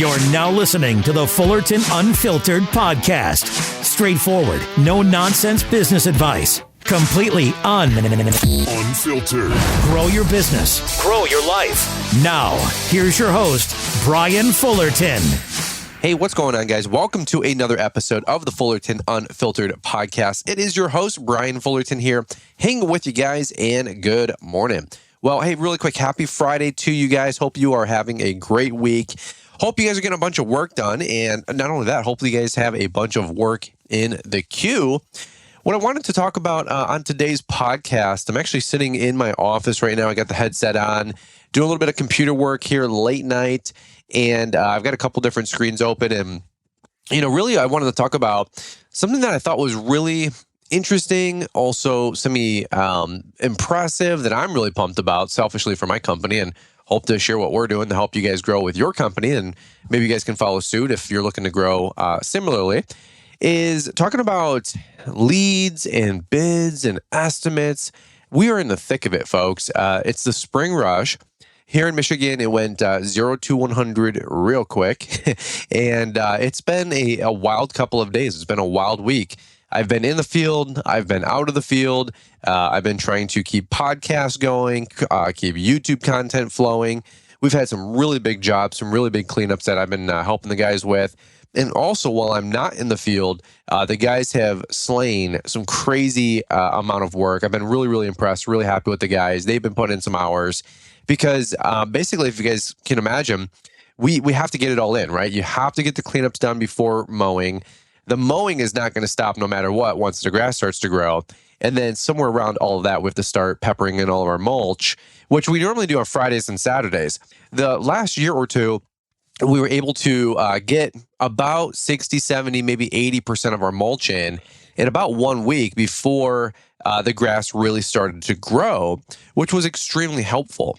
You're now listening to the Fullerton Unfiltered podcast. Straightforward, no nonsense business advice. Completely unfiltered. Grow your business. Grow your life. Now, here's your host, Brian Fullerton. Hey, what's going on, guys? Welcome to another episode of the Fullerton Unfiltered podcast. It is your host, Brian Fullerton here, hanging with you guys, and good morning. Well, hey, really quick, happy Friday to you guys. Hope you are having a great week. Hope you guys are getting a bunch of work done. And not only that, hopefully you guys have a bunch of work in the queue. What I wanted to talk about on today's podcast, I'm actually sitting in my office right now. I got the headset on, doing a little bit of computer work here late night. And I've got a couple different screens open. And, really I wanted to talk about something that I thought was really interesting, also semi-impressive, that I'm really pumped about selfishly for my company, and hope to share what we're doing to help you guys grow with your company. And maybe you guys can follow suit if you're looking to grow similarly, is talking about leads and bids and estimates. We are in the thick of it, folks. It's the spring rush. Here in Michigan, it went 0 to 100 real quick. And it's been a wild couple of days. It's been a wild week. I've been in the field. I've been out of the field. I've been trying to keep podcasts going, keep YouTube content flowing. We've had some really big jobs, some really big cleanups that I've been helping the guys with. And also, while I'm not in the field, the guys have slain some crazy amount of work. I've been really, really impressed, really happy with the guys. They've been putting in some hours because basically, if you guys can imagine, we have to get it all in, right? You have to get the cleanups done before mowing. The mowing is not going to stop no matter what once the grass starts to grow. And then somewhere around all of that, we have to start peppering in all of our mulch, which we normally do on Fridays and Saturdays. The last year or two, we were able to get about 60, 70, maybe 80% of our mulch in about 1 week before the grass really started to grow, which was extremely helpful.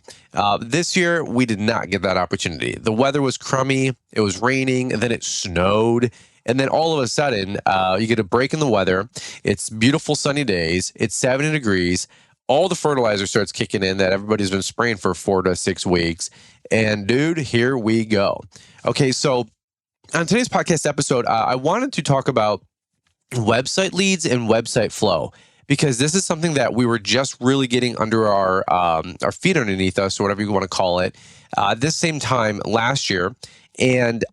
This year, we did not get that opportunity. The weather was crummy, it was raining, and then it snowed. And then all of a sudden, you get a break in the weather. It's beautiful sunny days. It's 70 degrees. All the fertilizer starts kicking in that everybody's been spraying for 4 to 6 weeks. And dude, here we go. Okay, so on today's podcast episode, I wanted to talk about website leads and website flow, because this is something that we were just really getting under our feet underneath us, or whatever you want to call it, this same time last year. And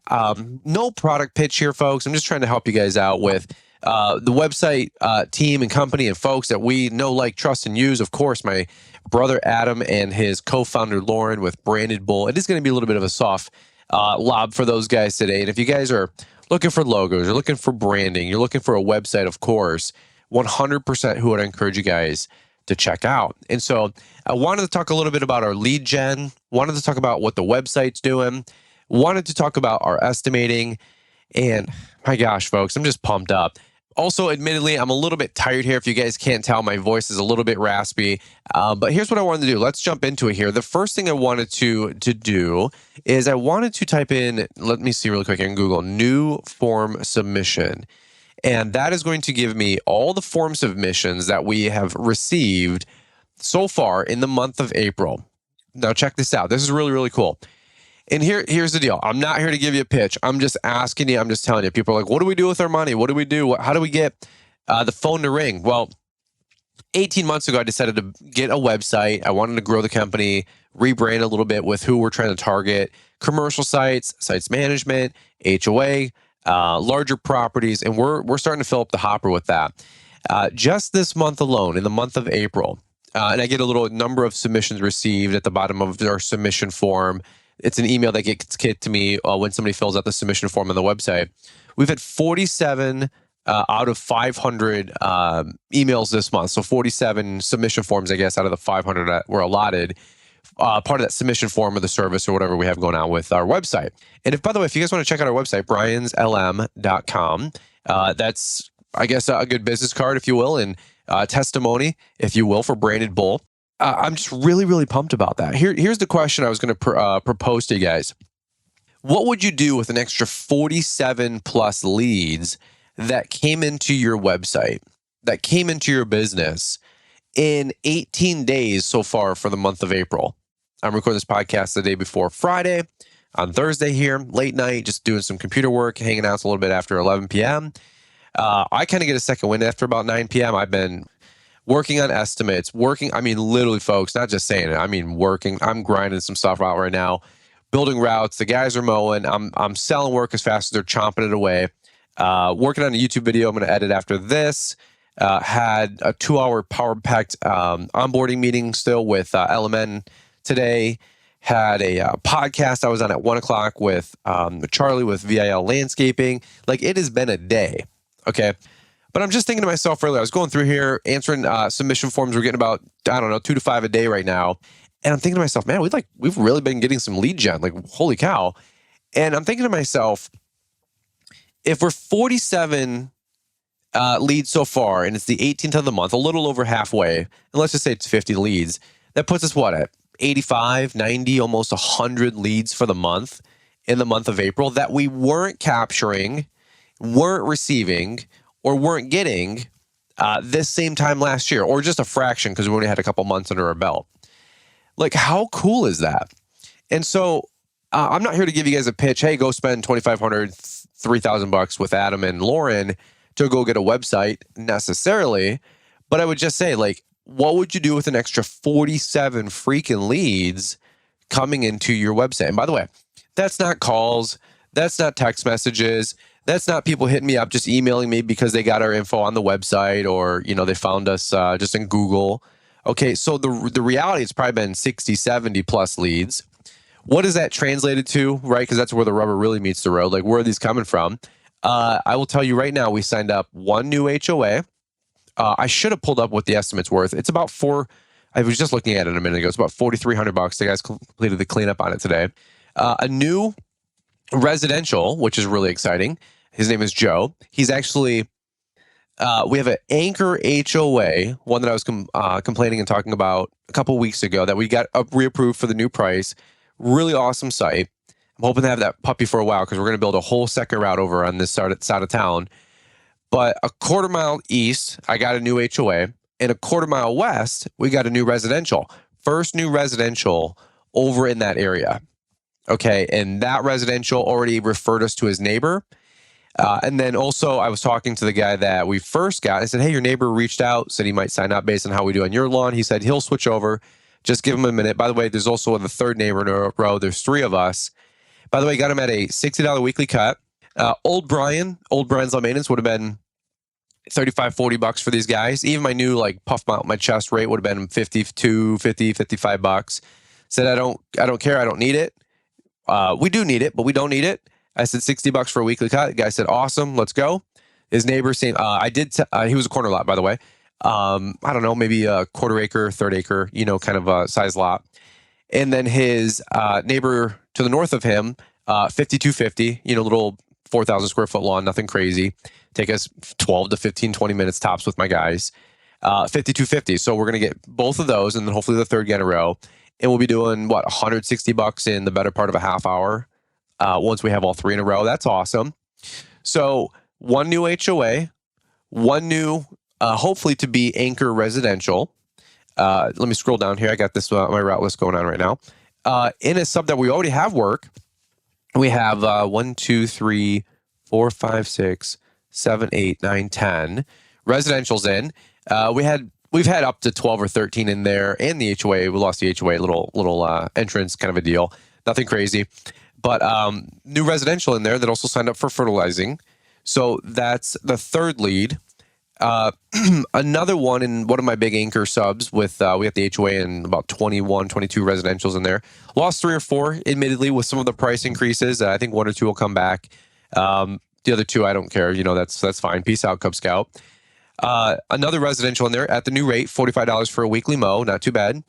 no product pitch here, folks. I'm just trying to help you guys out with the website team and company and folks that we know, like, trust, and use. Of course, my brother Adam and his co-founder Lauren with Branded Bull. It is going to be a little bit of a soft lob for those guys today. And if you guys are looking for logos, you're looking for branding, you're looking for a website, of course, 100% who would encourage you guys to check out. And so I wanted to talk a little bit about our lead gen, wanted to talk about what the website's doing, wanted to talk about our estimating, and my gosh, folks, I'm just pumped up. Also, admittedly, I'm a little bit tired here. If you guys can't tell, my voice is a little bit raspy. But here's what I wanted to do. Let's jump into it here. The first thing I wanted to do is I wanted to type in, let me see really quick in Google, new form submission. And that is going to give me all the form submissions that we have received so far in the month of April. Now, check this out. This is really, really cool. And here's the deal. I'm not here to give you a pitch. I'm just asking you. I'm just telling you. People are like, what do we do with our money? What do we do? How do we get the phone to ring? Well, 18 months ago, I decided to get a website. I wanted to grow the company, rebrand a little bit with who we're trying to target, commercial sites, sites management, HOA, larger properties. And we're starting to fill up the hopper with that. Just this month alone, in the month of April, and I get a little number of submissions received at the bottom of our submission form. It's an email that gets kicked to me when somebody fills out the submission form on the website. We've had 47 out of 500 emails this month. So 47 submission forms, I guess, out of the 500 that were allotted. Part of that submission form of the service or whatever we have going on with our website. And if, by the way, if you guys want to check out our website, brianslm.com, that's, I guess, a good business card, if you will, and testimony, if you will, for Branded Bull. I'm just really, really pumped about that. Here's the question I was going to propose to you guys. What would you do with an extra 47 plus leads that came into your website, that came into your business in 18 days so far for the month of April? I'm recording this podcast the day before Friday. on Thursday here, late night, just doing some computer work, hanging out a little bit after 11 p.m. I kind of get a second wind after about 9 p.m. I've been working on estimates, literally, folks, not just saying it. I mean, working. I'm grinding some stuff out right now, building routes. The guys are mowing. I'm selling work as fast as they're chomping it away. Working on a YouTube video I'm going to edit after this. Had a 2-hour power-packed onboarding meeting still with LMN today. Had a podcast I was on at 1 o'clock with Charlie with VIL Landscaping. Like, it has been a day, okay? But I'm just thinking to myself earlier, I was going through here, answering submission forms. We're getting about, 2 to 5 a day right now. And I'm thinking to myself, man, we've really been getting some lead gen. Like, holy cow. And I'm thinking to myself, if we're 47 leads so far, and it's the 18th of the month, a little over halfway, and let's just say it's 50 leads, that puts us what, at 85, 90, almost 100 leads for the month in the month of April that we weren't capturing, weren't receiving, or weren't getting this same time last year, or just a fraction because we only had a couple months under our belt. Like, how cool is that? And so I'm not here to give you guys a pitch. Hey, go spend $2,500, $3,000 with Adam and Lauren to go get a website necessarily. But I would just say, like, what would you do with an extra 47 freaking leads coming into your website? And by the way, that's not calls. That's not text messages. That's not people hitting me up, just emailing me because they got our info on the website, or, they found us just in Google. Okay, so the reality, it's probably been 60, 70 plus leads. What is that translated to, right? Because that's where the rubber really meets the road. Like, where are these coming from? I will tell you right now, we signed up 1 new HOA. I should have pulled up what the estimate's worth. It's about I was just looking at it a minute ago. It's about $4,300. The guys completed the cleanup on it today. A new residential, which is really exciting. His name is Joe. He's actually, we have an anchor HOA, one that I was complaining and talking about a couple weeks ago that we got reapproved for the new price. Really awesome site. I'm hoping to have that puppy for a while because we're going to build a whole second route over on this side of town. But a quarter mile east, I got a new HOA. And a quarter mile west, we got a new residential. First new residential over in that area. Okay, and that residential already referred us to his neighbor. And then also, I was talking to the guy that we first got. I said, hey, your neighbor reached out, said he might sign up based on how we do on your lawn. He said he'll switch over. Just give him a minute. By the way, there's also the third neighbor in a row. There's 3 of us. By the way, got him at a $60 weekly cut. Old Brian's low maintenance would have been $35, $40 for these guys. Even my new puff mount my chest rate would have been $55. Said I don't care. I don't need it. We do need it, but we don't need it. I said $60 for a weekly cut. The guy said, awesome, let's go. His neighbor saying, he was a corner lot, by the way. I don't know, maybe a quarter acre, third acre, kind of a size lot. And then his neighbor to the north of him, 5250, little 4,000 square foot lawn, nothing crazy. Take us 12 to 15, 20 minutes tops with my guys. 5250. So we're going to get both of those and then hopefully the third get in a row. And we'll be doing $160 in the better part of a half hour once we have all 3 in a row. That's awesome. So 1 new HOA, 1 new, hopefully to be anchor residential. Let me scroll down here. I got this my route list going on right now. In a sub that we already have work, we have 1, 2, 3, 4, 5, 6, 7, 8, 9, 10 residentials in. We've had up to 12 or 13 in there, and the HOA. We lost the HOA, little entrance kind of a deal. Nothing crazy, but new residential in there that also signed up for fertilizing. So that's the third lead. Another one in one of my big anchor subs with we got the HOA and about 21, 22 residentials in there. Lost 3 or 4, admittedly, with some of the price increases. I think 1 or 2 will come back. The other 2, I don't care. That's fine. Peace out, Cub Scout. Another residential in there at the new rate, $45 for a weekly mow. Not too bad.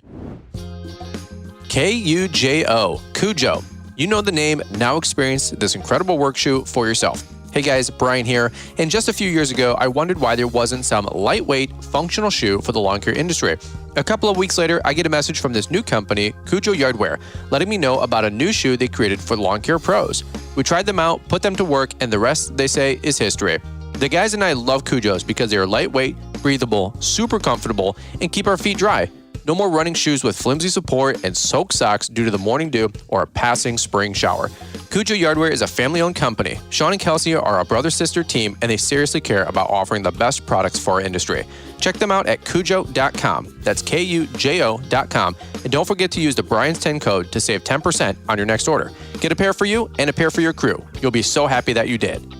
KUJO, Cujo. You know the name, now experience this incredible work shoe for yourself. Hey guys, Brian here. And just a few years ago, I wondered why there wasn't some lightweight, functional shoe for the lawn care industry. A couple of weeks later, I get a message from this new company, Cujo Yardwear, letting me know about a new shoe they created for lawn care pros. We tried them out, put them to work, and the rest, they say, is history. The guys and I love Cujos because they are lightweight, breathable, super comfortable, and keep our feet dry. No more running shoes with flimsy support and soaked socks due to the morning dew or a passing spring shower. Cujo Yardwear is a family-owned company. Sean and Kelsey are a brother-sister team, and they seriously care about offering the best products for our industry. Check them out at Cujo.com. That's Kujo.com. And don't forget to use the Brian's 10 code to save 10% on your next order. Get a pair for you and a pair for your crew. You'll be so happy that you did.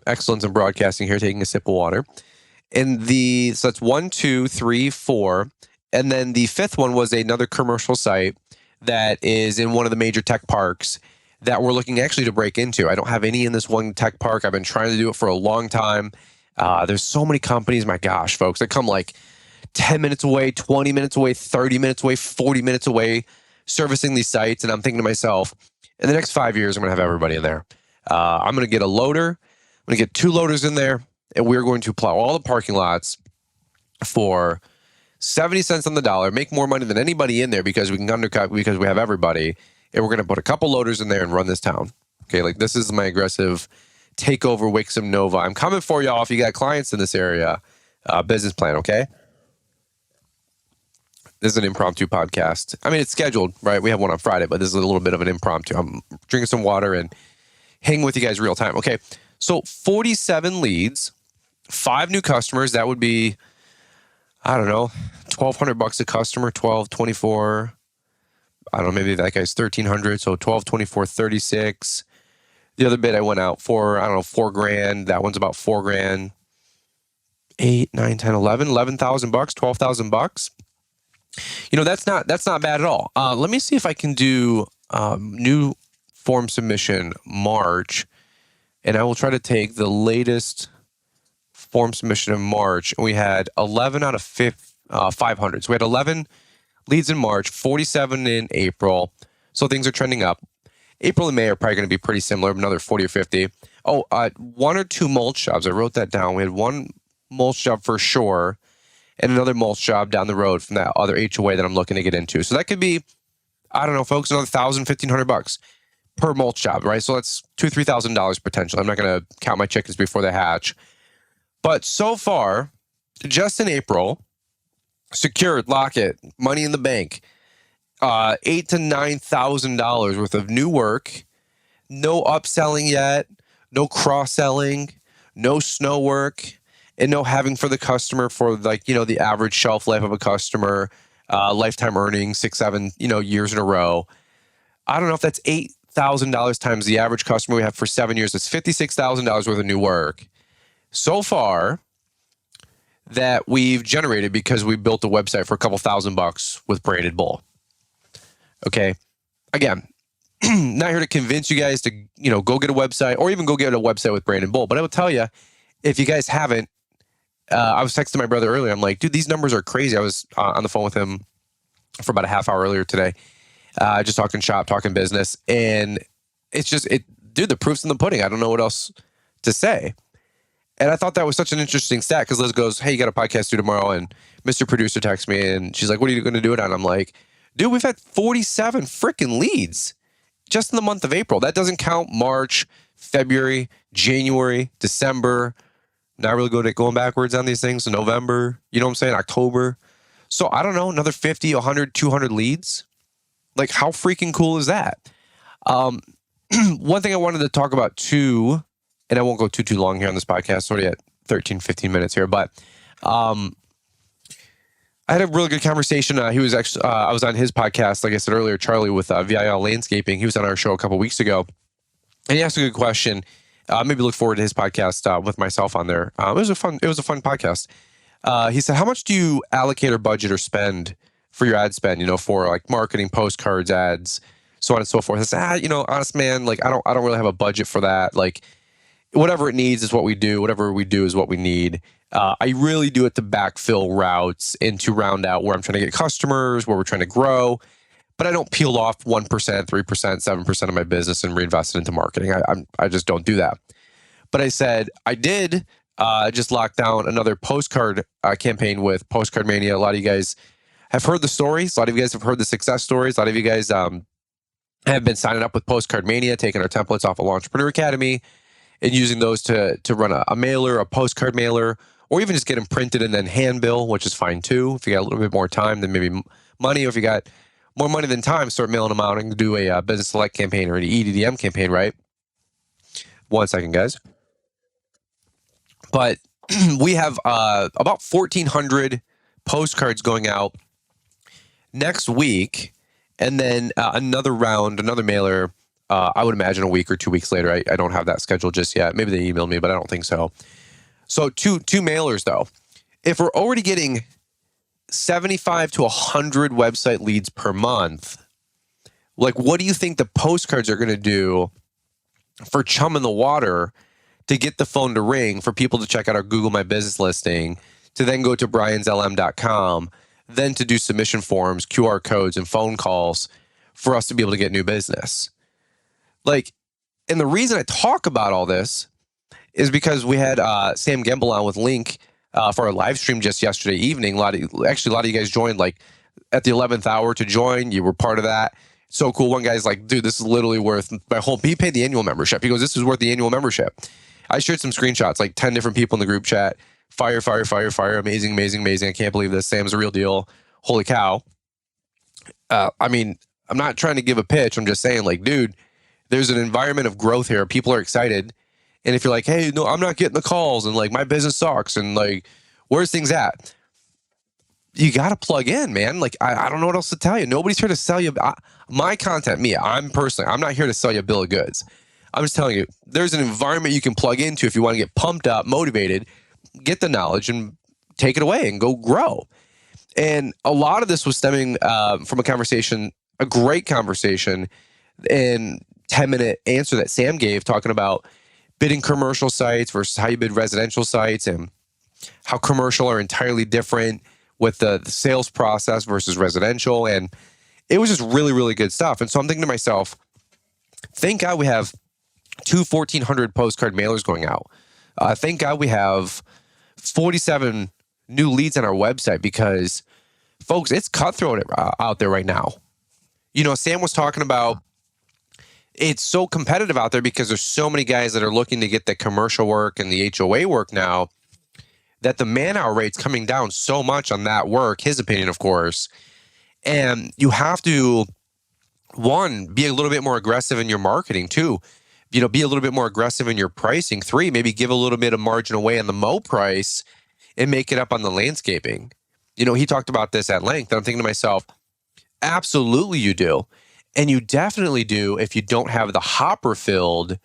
Excellence in broadcasting here, taking a sip of water. And so that's 1, 2, 3, 4. And then the fifth one was another commercial site that is in one of the major tech parks that we're looking actually to break into. I don't have any in this one tech park. I've been trying to do it for a long time. There's so many companies, my gosh, folks, that come like 10 minutes away, 20 minutes away, 30 minutes away, 40 minutes away, servicing these sites. And I'm thinking to myself, in the next 5 years, I'm going to have everybody in there. I'm going to get a loader. I'm going to get 2 loaders in there, and we're going to plow all the parking lots for 70 cents on the dollar, make more money than anybody in there because we can undercut because we have everybody. And we're going to put a couple loaders in there and run this town. Okay, like this is my aggressive takeover Wixom Nova. I'm coming for y'all if you got clients in this area. Business plan, okay? This is an impromptu podcast. I mean, it's scheduled, right? We have one on Friday, but this is a little bit of an impromptu. I'm drinking some water and hanging with you guys real time. Okay, so 47 leads, 5 new customers. That would be, I don't know, $1,200 a customer, 12, 24. I don't know, maybe that guy's 1,300. So 12, 24, 36. The other bid I went out for, I don't know, $4,000. That one's about $4,000. 8, 9, 10, 11, $11,000, $12,000. That's not bad at all. Let me see if I can do new form submission March, and I will try to take the latest form submission in March. And we had 11 out of 500. So we had 11 leads in March, 47 in April. So things are trending up. April and May are probably going to be pretty similar, another 40 or 50. 1 or 2 mulch jobs. I wrote that down. We had 1 mulch job for sure, and another mulch job down the road from that other HOA that I'm looking to get into. So that could be, I don't know, folks, another $1,000, $1,500 per mulch job, right? So that's $2,000, $3,000 potential. I'm not going to count my chickens before they hatch. But so far, just in April, secured, lock it, money in the bank, $8,000 to $9,000 worth of new work, no upselling yet, no cross-selling, no snow work, and no having for the customer for the average shelf life of a customer, lifetime earnings, 6, 7, years in a row. I don't know if that's $8,000 times the average customer we have for 7 years. It's $56,000 worth of new work so far that we've generated because we built a website for a couple $1,000 with Branded Bull. Okay. Again, not here to convince you guys to, go get a website or even go get a website with Branded Bull. But I will tell you, if you guys haven't, I was texting my brother earlier. I'm like, dude, these numbers are crazy. I was on the phone with him for about a half hour earlier today, just talking shop, talking business. And it's just, dude, the proof's in the pudding. I don't know what else to say. And I thought that was such an interesting stat because Liz goes, hey, you got a podcast due tomorrow? And Mr. Producer texts me and she's like, what are you going to do it on? I'm like, dude, we've had 47 freaking leads just in the month of April. That doesn't count March, February, January, December. Not really going backwards on these things. November, you know what I'm saying? October. So I don't know, another 50, 100, 200 leads. Like, how freaking cool is that? One thing I wanted to talk about too, and I won't go too long here on this podcast. It's already at 13, 15 minutes here, but I had a really good conversation. He was actually, I was on his podcast, like I said earlier, Charlie with VIL Landscaping. He was on our show a couple weeks ago, and he asked a good question. Maybe look forward to his podcast with myself on there. It was a fun podcast. He said, how much do you allocate or budget or spend for your ad spend, for like marketing, postcards, ads, so on and so forth? I said, honest man, like I don't really have a budget for that. Like whatever it needs is what we do. Whatever we do is what we need. I really do it to backfill routes and to round out where I'm trying to get customers, where we're trying to grow. But I don't peel off 1%, 3%, 7% of my business and reinvest it into marketing. I just don't do that. But I said, I did just lock down another postcard campaign with Postcard Mania. A lot of you guys have heard the stories. A lot of you guys have heard the success stories. A lot of you guys have been signing up with Postcard Mania, taking our templates off of Entrepreneur Academy and using those to run a mailer, a postcard mailer, or even just get them printed and then hand bill, which is fine too. If you got a little bit more time than maybe money, or if you got more money than time, start mailing them out and do a business select campaign or an EDDM campaign, right? 1 second, guys. But we have about 1,400 postcards going out next week, and then another mailer, I would imagine a week or 2 weeks later. I don't have that scheduled just yet. Maybe they emailed me, but I don't think so. So two mailers, though. If we're already getting 75 to 100 website leads per month, like, what do you think the postcards are going to do for chum in the water to get the phone to ring, for people to check out our Google My Business listing, to then go to brianslm.com, then to do submission forms, QR codes, and phone calls for us to be able to get new business? Like, and the reason I talk about all this is because we had Sam Gamble on with Link for our live stream just yesterday evening. A lot of you guys joined like at the 11th hour to join. You were part of that. So cool. One guy's like, dude, this is literally worth my whole, he paid the annual membership. He goes, this is worth the annual membership. I shared some screenshots, like 10 different people in the group chat. Fire. Amazing. I can't believe this. Sam's a real deal. Holy cow. I mean, I'm not trying to give a pitch. I'm just saying, like, dude, there's an environment of growth here. People are excited. And if you're like, hey, no, I'm not getting the calls, and like my business sucks, and like, where's things at? You got to plug in, man. Like, I don't know what else to tell you. Nobody's here to sell you. My content, I'm not here to sell you a bill of goods. I'm just telling you, there's an environment you can plug into if you want to get pumped up, motivated, get the knowledge, and take it away and go grow. And a lot of this was stemming from a great conversation and 10-minute answer that Sam gave, talking about bidding commercial sites versus how you bid residential sites, and how commercial are entirely different with the sales process versus residential. And it was just really, really good stuff. And so I'm thinking to myself, thank God we have 1,400 postcard mailers going out. Thank God we have 47 new leads on our website, because, folks, it's cutthroat out there right now. You know, Sam was talking about it's so competitive out there because there's so many guys that are looking to get the commercial work and the HOA work now, that the man-hour rate's coming down so much on that work, his opinion, of course. And you have to, one, be a little bit more aggressive in your marketing. Two, be a little bit more aggressive in your pricing. Three, maybe give a little bit of margin away on the mow price and make it up on the landscaping. He talked about this at length. And I'm thinking to myself, absolutely you do. And you definitely do if you don't have the hopper filled,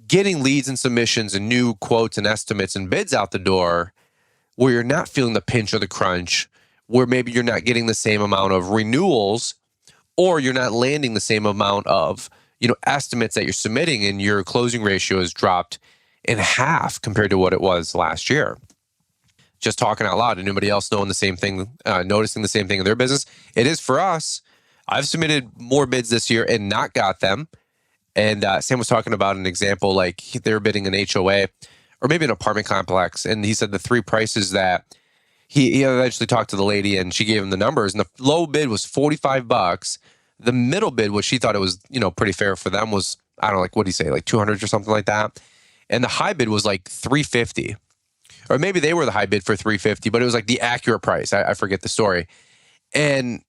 getting leads and submissions and new quotes and estimates and bids out the door, where you're not feeling the pinch or the crunch, where maybe you're not getting the same amount of renewals, or you're not landing the same amount of estimates that you're submitting, and your closing ratio has dropped in half compared to what it was last year. Just talking out loud. Anybody else knowing the same thing, noticing the same thing in their business? It is for us. I've submitted more bids this year and not got them. And Sam was talking about an example, like they were bidding an HOA or maybe an apartment complex. And he said the three prices that he eventually talked to the lady, and she gave him the numbers. And the low bid was $45. The middle bid, which she thought it was, pretty fair for them, was, I don't know, like, what do you say, like 200 or something like that. And the high bid was like $350. Or maybe they were the high bid for $350, but it was like the accurate price. I forget the story. And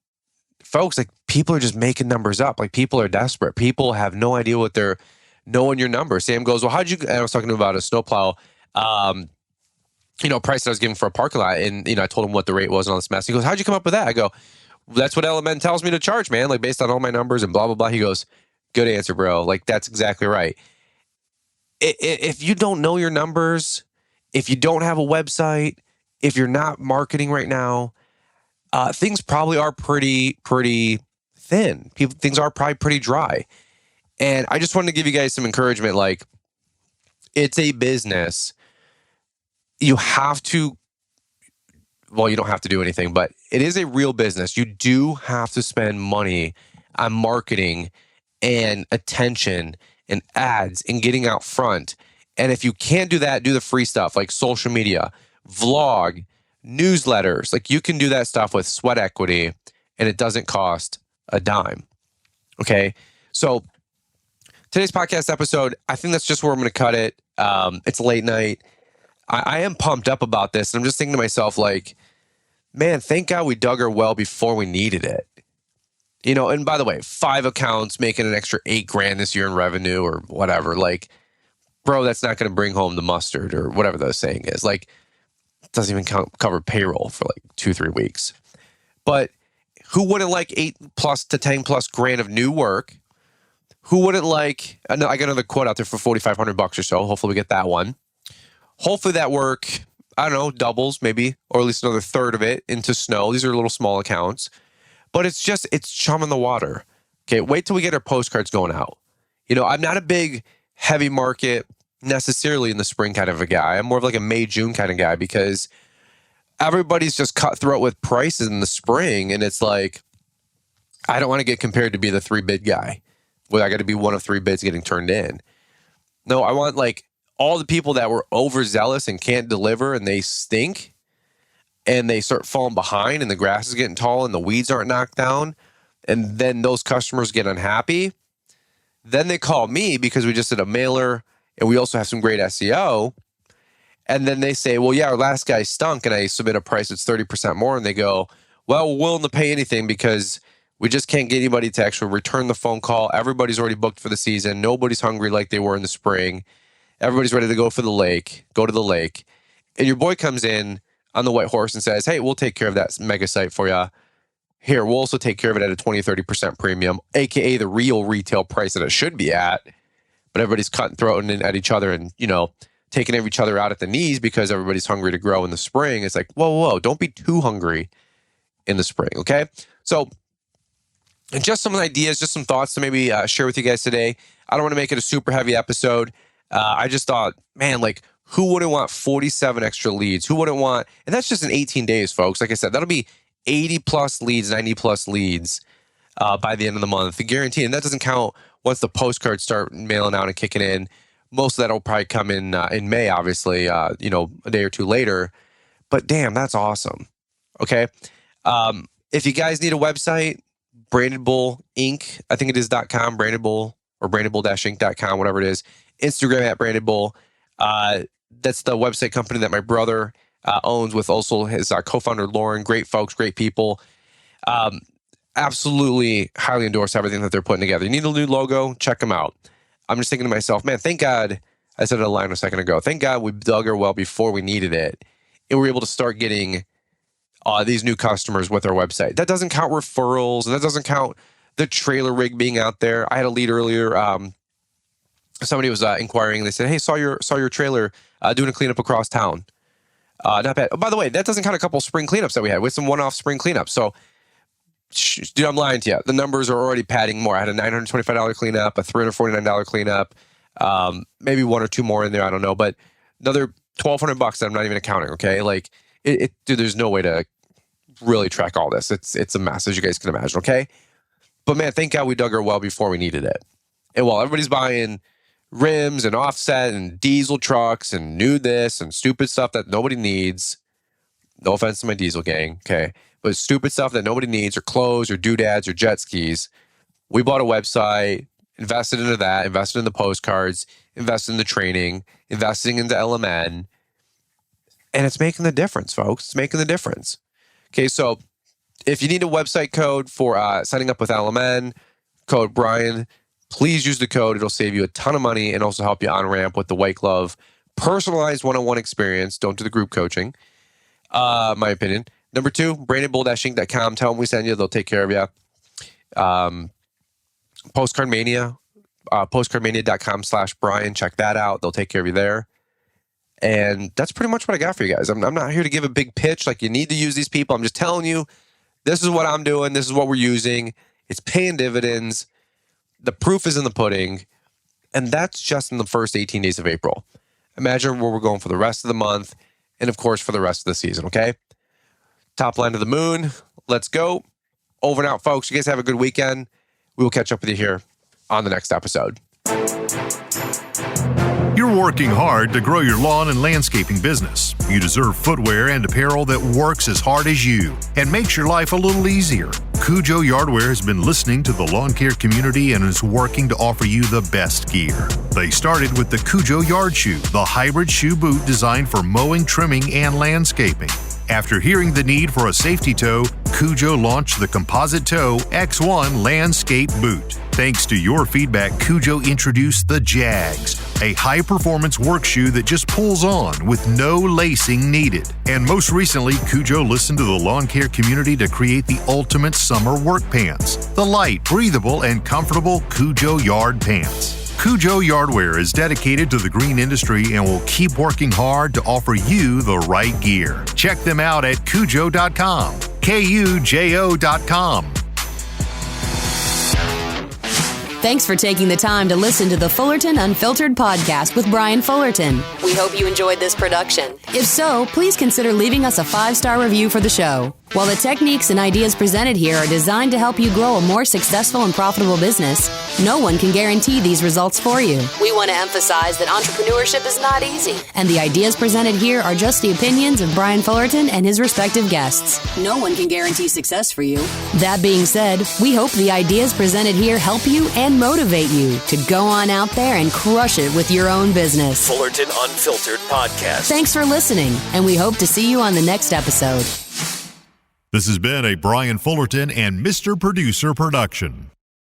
folks, like, people are just making numbers up. Like, people are desperate. People have no idea what they're knowing your numbers. Sam goes, well, and I was talking about a snowplow, price that I was giving for a parking lot. And, I told him what the rate was and all this mess. He goes, how'd you come up with that? I go, that's what Element tells me to charge, man. Like, based on all my numbers and blah, blah, blah. He goes, good answer, bro. Like, that's exactly right. If you don't know your numbers, if you don't have a website, if you're not marketing right now, things probably are pretty thin. Things are probably pretty dry. And I just wanted to give you guys some encouragement. Like, it's a business. You have to, well, you don't have to do anything, but it is a real business. You do have to spend money on marketing and attention and ads and getting out front. And if you can't do that, do the free stuff like social media, vlog, newsletters. Like, you can do that stuff with sweat equity, and it doesn't cost a dime. Okay. So today's podcast episode, I think that's just where I'm going to cut it. It's late night. I am pumped up about this. And I'm just thinking to myself, like, man, thank God we dug our well before we needed it. You know, and by the way, 5 accounts making an extra $8,000 this year in revenue or whatever. Like, bro, that's not going to bring home the mustard or whatever the saying is. Like, it doesn't even cover payroll for like 2-3 weeks. But who wouldn't like $8+ to $10+ grand of new work? Who wouldn't like, I got another quote out there for $4,500 or so. Hopefully we get that one. Hopefully that work, I don't know, doubles maybe, or at least another third of it into snow. These are little small accounts. But it's chum in the water. Okay, wait till we get our postcards going out. You know, I'm not a big heavy market necessarily in the spring kind of a guy. I'm more of like a May, June kind of guy because everybody's just cutthroat with prices in the spring. And it's like, I don't want to get compared to be the 3-bid guy where I got to be one of 3 bids getting turned in. No, I want like all the people that were overzealous and can't deliver and they stink and they start falling behind and the grass is getting tall and the weeds aren't knocked down. And then those customers get unhappy. Then they call me because we just did a mailer and we also have some great SEO. And then they say, well, yeah, our last guy stunk. And I submit a price that's 30% more. And they go, well, we're willing to pay anything because we just can't get anybody to actually return the phone call. Everybody's already booked for the season. Nobody's hungry like they were in the spring. Everybody's ready to go to the lake. And your boy comes in on the white horse and says, hey, we'll take care of that mega site for you. Here, we'll also take care of it at a 20-30% premium, aka the real retail price that it should be at. But everybody's cutting throat at each other and, you know, taking each other out at the knees because everybody's hungry to grow in the spring. It's like, whoa, don't be too hungry in the spring, okay? So, and just some ideas, just some thoughts to maybe share with you guys today. I don't want to make it a super heavy episode. I just thought, man, like, who wouldn't want 47 extra leads? Who wouldn't want, and that's just in 18 days, folks. Like I said, that'll be 80+ leads, 90+ leads by the end of the month. I guarantee, and that doesn't count once the postcards start mailing out and kicking in. Most of that will probably come in May, obviously, you know, a day or two later. But damn, that's awesome. Okay. If you guys need a website, Branded Bull Inc., I think it is .com, Branded Bull or brandedbull-inc.com, whatever it is. Instagram at Branded Bull. That's the website company that my brother owns with also his co-founder, Lauren. Great folks, great people. Absolutely highly endorse everything that they're putting together. You need a new logo? Check them out. I'm just thinking to myself, man, thank God, I said it a line a second ago, thank God we dug our well before we needed it. And we were able to start getting these new customers with our website. That doesn't count referrals, and that doesn't count the trailer rig being out there. I had a lead earlier. Somebody was inquiring. They said, hey, saw your trailer doing a cleanup across town. Not bad. Oh, by the way, that doesn't count a couple spring cleanups that we had with some one-off spring cleanups. So, dude, I'm lying to you. The numbers are already padding more. I had a $925 cleanup, a $349 cleanup, maybe 1 or 2 more in there. I don't know, but another $1,200 that I'm not even accounting. Okay, like dude, there's no way to really track all this. It's a mess, as you guys can imagine. Okay, but man, thank God we dug our well before we needed it. And while everybody's buying rims and offset and diesel trucks and new this and stupid stuff that nobody needs. No offense to my diesel gang, okay? But stupid stuff that nobody needs, or clothes or doodads or jet skis. We bought a website, invested into that, invested in the postcards, invested in the training, investing into LMN. And it's making the difference, folks. It's making the difference. Okay, so if you need a website code for signing up with LMN, code Brian, please use the code. It'll save you a ton of money and also help you on ramp with the white glove, personalized one-on-one experience. Don't do the group coaching, my opinion. Number 2, brandedbull-inc.com. Tell them we send you. They'll take care of you. Postcard Mania, postcardmania.com/Brian. Check that out. They'll take care of you there. And that's pretty much what I got for you guys. I'm not here to give a big pitch like you need to use these people. I'm just telling you, this is what I'm doing. This is what we're using. It's paying dividends. The proof is in the pudding, and that's just in the first 18 days of April. Imagine where we're going for the rest of the month, and of course for the rest of the season, okay? Top line to the moon. Let's go. Over and out, folks. You guys have a good weekend. We will catch up with you here on the next episode. You're working hard to grow your lawn and landscaping business. You deserve footwear and apparel that works as hard as you and makes your life a little easier. Cujo Yardware has been listening to the lawn care community and is working to offer you the best gear. They started with the Cujo Yard Shoe, the hybrid shoe boot designed for mowing, trimming, and landscaping. After hearing the need for a safety toe, Cujo launched the Composite Toe X1 Landscape Boot. Thanks to your feedback, Cujo introduced the Jags, a high-performance work shoe that just pulls on with no lacing needed. And most recently, Cujo listened to the lawn care community to create the ultimate summer work pants, the light, breathable, and comfortable Cujo Yard Pants. Cujo Yardware is dedicated to the green industry and will keep working hard to offer you the right gear. Check them out at Cujo.com, Kujo.com. Thanks for taking the time to listen to the Fullerton Unfiltered podcast with Brian Fullerton. We hope you enjoyed this production. If so, please consider leaving us a 5-star review for the show. While the techniques and ideas presented here are designed to help you grow a more successful and profitable business, no one can guarantee these results for you. We want to emphasize that entrepreneurship is not easy, and the ideas presented here are just the opinions of Brian Fullerton and his respective guests. No one can guarantee success for you. That being said, we hope the ideas presented here help you and motivate you to go on out there and crush it with your own business. Fullerton Unfiltered Podcast. Thanks for listening, and we hope to see you on the next episode. This has been a Brian Fullerton and Mr. Producer production.